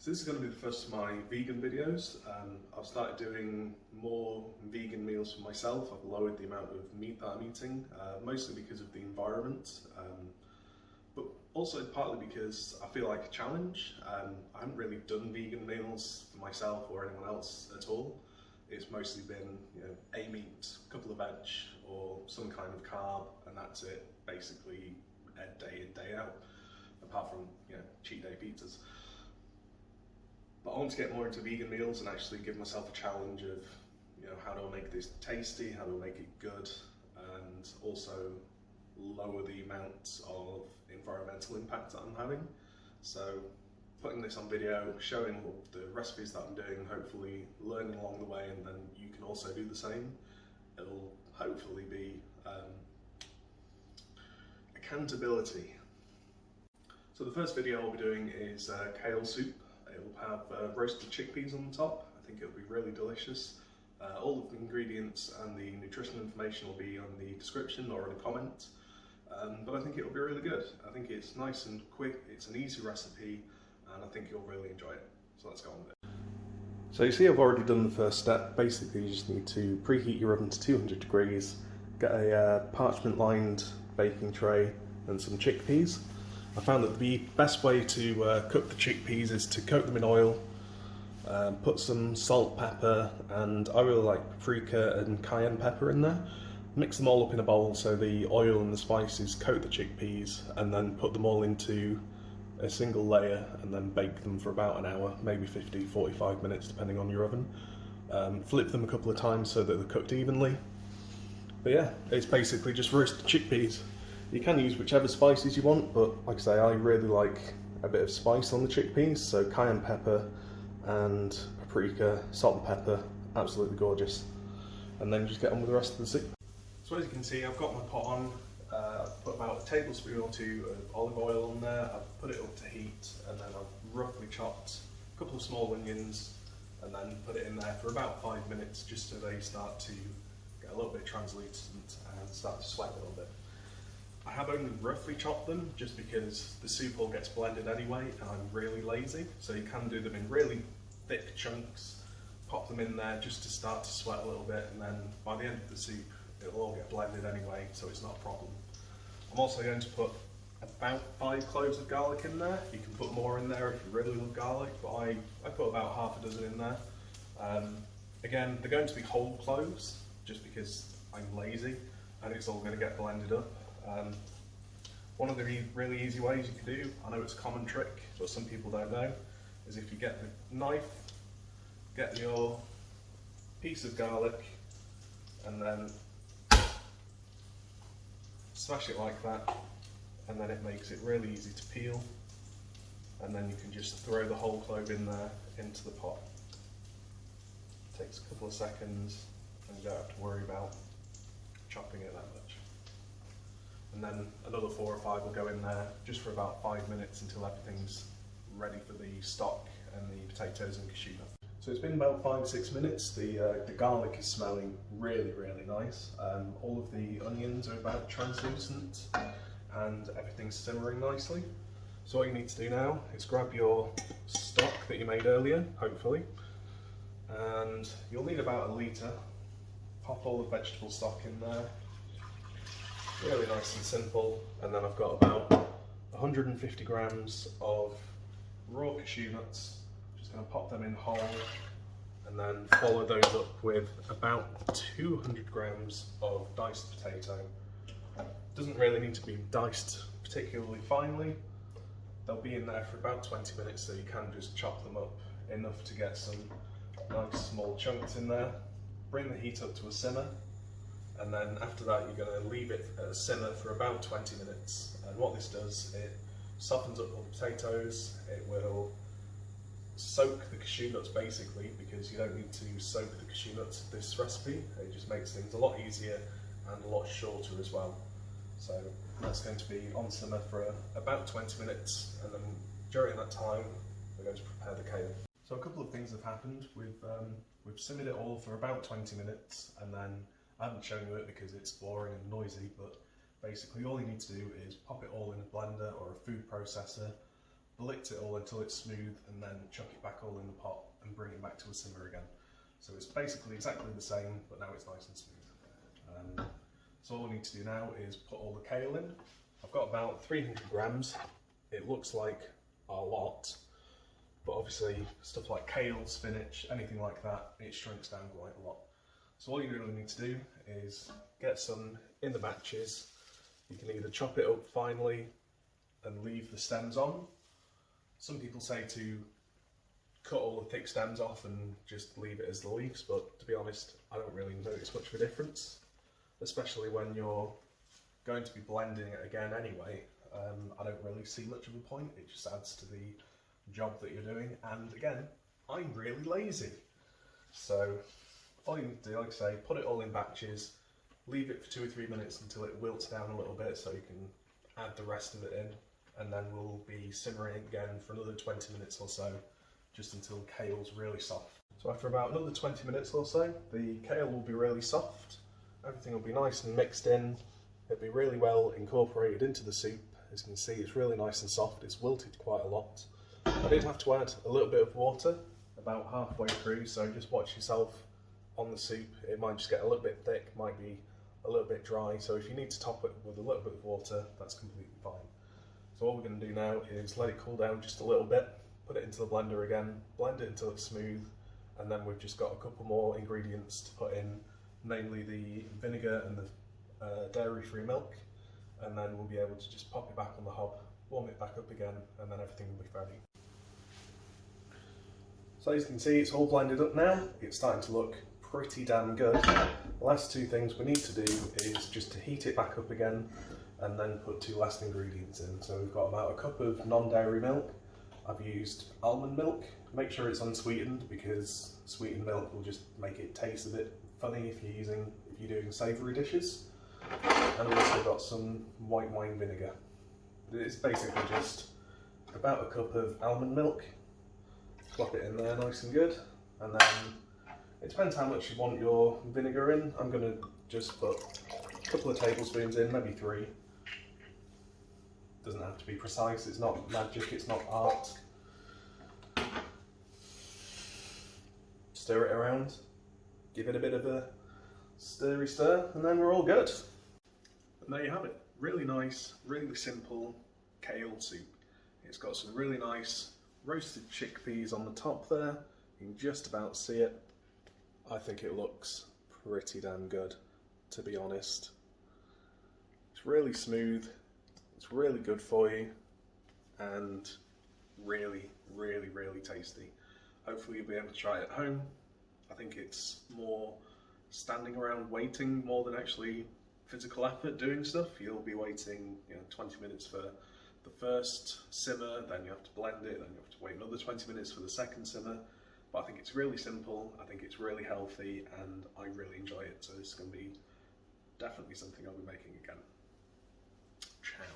So this is going to be the first of my vegan videos. I've started doing more vegan meals for myself. I've lowered the amount of meat that I'm eating, mostly because of the environment, but also partly because I feel like a challenge. I haven't really done vegan meals for myself or anyone else at all. It's mostly been, a meat, a couple of veg, or some kind of carb, and that's it, basically, day in, day out, apart from, cheat day pizzas. But I want to get more into vegan meals and actually give myself a challenge of, how do I make this tasty, how do I make it good, and also lower the amount of environmental impact that I'm having. So putting this on video, showing the recipes that I'm doing, hopefully learning along the way, and then you can also do the same. It'll hopefully be accountability. So the first video I'll be doing is kale soup. It'll have roasted chickpeas on the top. I think it'll be really delicious. All of the ingredients and the nutritional information will be on the description or in a comment. But I think it'll be really good. I think it's nice and quick, it's an easy recipe, and I think you'll really enjoy it. So let's go on with it. So you see I've already done the first step. Basically you just need to preheat your oven to 200 degrees, get a parchment lined baking tray and some chickpeas. I found that the best way to cook the chickpeas is to coat them in oil, put some salt, pepper, and I really like paprika and cayenne pepper in there. Mix them all up in a bowl so the oil and the spices coat the chickpeas, and then put them all into a single layer and then bake them for about an hour, maybe 50-45 minutes depending on your oven. Flip them a couple of times so that they're cooked evenly. But yeah, it's basically just roasted chickpeas. You can use whichever spices you want, but like I say, I really like a bit of spice on the chickpeas, so cayenne pepper and paprika, salt and pepper, absolutely gorgeous. And then just get on with the rest of the soup. So as you can see, I've got my pot on. I've put about a tablespoon or two of olive oil on there. I've put it up to heat, and then I've roughly chopped a couple of small onions and then put it in there for about 5 minutes, just so they start to get a little bit translucent and start to sweat a little bit. I have only roughly chopped them just because the soup all gets blended anyway, and I'm really lazy, so you can do them in really thick chunks, pop them in there just to start to sweat a little bit, and then by the end of the soup it'll all get blended anyway, so it's not a problem. I'm also going to put about 5 cloves of garlic in there. You can put more in there if you really love garlic, but I put about half a dozen in there. Again, they're going to be whole cloves just because I'm lazy and it's all going to get blended up. One of the really easy ways you can do, I know it's a common trick, but some people don't know, is if you get the knife, get your piece of garlic, and then smash it like that, and then it makes it really easy to peel, and then you can just throw the whole clove in there into the pot. It takes a couple of seconds, and you don't have to worry about chopping it that much. And then another 4 or 5 will go in there just for about 5 minutes until everything's ready for the stock and the potatoes and cashew nut. So it's been about 5-6 minutes. The garlic is smelling really nice. All of the onions are about translucent and everything's simmering nicely. So what you need to do now is grab your stock that you made earlier, hopefully, and you'll need about a litre. Pop all the vegetable stock in there. Really nice and simple, and then I've got about 150 grams of raw cashew nuts. Just going to pop them in whole, and then follow those up with about 200 grams of diced potato. Doesn't really need to be diced particularly finely. They'll be in there for about 20 minutes, so you can just chop them up enough to get some nice small chunks in there. Bring the heat up to a simmer. And then after that you're going to leave it at a simmer for about 20 minutes. And what this does, it softens up all the potatoes, it will soak the cashew nuts basically, because you don't need to soak the cashew nuts in this recipe. It just makes things a lot easier and a lot shorter as well. So that's going to be on simmer for about 20 minutes, and then during that time we're going to prepare the kale. So a couple of things have happened. We've simmered it all for about 20 minutes, and then I haven't shown you it because it's boring and noisy, but basically all you need to do is pop it all in a blender or a food processor, blitz it all until it's smooth, and then chuck it back all in the pot and bring it back to a simmer again. So it's basically exactly the same, but now it's nice and smooth. So all we need to do now is put all the kale in. I've got about 300 grams. It looks like a lot, but obviously stuff like kale, spinach, anything like that, it shrinks down quite a lot. So all you really need to do is get some in the batches. You can either chop it up finely and leave the stems on. Some people say to cut all the thick stems off and just leave it as the leaves, but to be honest, I don't really notice much of a difference, especially when you're going to be blending it again anyway. I don't really see much of a point. It just adds to the job that you're doing, and again, I'm really lazy. So all you need to do, like I say, put it all in batches, leave it for 2 or 3 minutes until it wilts down a little bit so you can add the rest of it in, and then we'll be simmering again for another 20 minutes or so, just until kale's really soft. So after about another 20 minutes or so, the kale will be really soft, everything will be nice and mixed in, it'll be really well incorporated into the soup. As you can see, it's really nice and soft, it's wilted quite a lot. I did have to add a little bit of water about halfway through, so just watch yourself on the soup. It might just get a little bit thick, might be a little bit dry, so if you need to top it with a little bit of water, that's completely fine. So what we're going to do now is let it cool down just a little bit, put it into the blender again, blend it until it's smooth, and then we've just got a couple more ingredients to put in, namely the vinegar and the dairy-free milk, and then we'll be able to just pop it back on the hob, warm it back up again, and then everything will be ready. So as you can see, it's all blended up now. It's starting to look pretty damn good. The last two things we need to do is just to heat it back up again and then put 2 last ingredients in. So we've got about a cup of non-dairy milk. I've used almond milk. Make sure it's unsweetened, because sweetened milk will just make it taste a bit funny if you're doing savoury dishes. And I've also got some white wine vinegar. It's basically just about a cup of almond milk. Plop it in there nice and good, and then it depends how much you want your vinegar in. I'm going to just put a couple of tablespoons in, maybe 3. Doesn't have to be precise, it's not magic, it's not art. Stir it around, give it a bit of a stirry stir, and then we're all good. And there you have it. Really nice, really simple kale soup. It's got some really nice roasted chickpeas on the top there. You can just about see it. I think it looks pretty damn good, to be honest. It's really smooth, it's really good for you, and really, really, really tasty. Hopefully you'll be able to try it at home. I think it's more standing around waiting more than actually physical effort doing stuff. You'll be waiting 20 minutes for the first simmer, then you have to blend it, then you have to wait another 20 minutes for the second simmer. But I think it's really simple, I think it's really healthy, and I really enjoy it, so this is going to be definitely something I'll be making again.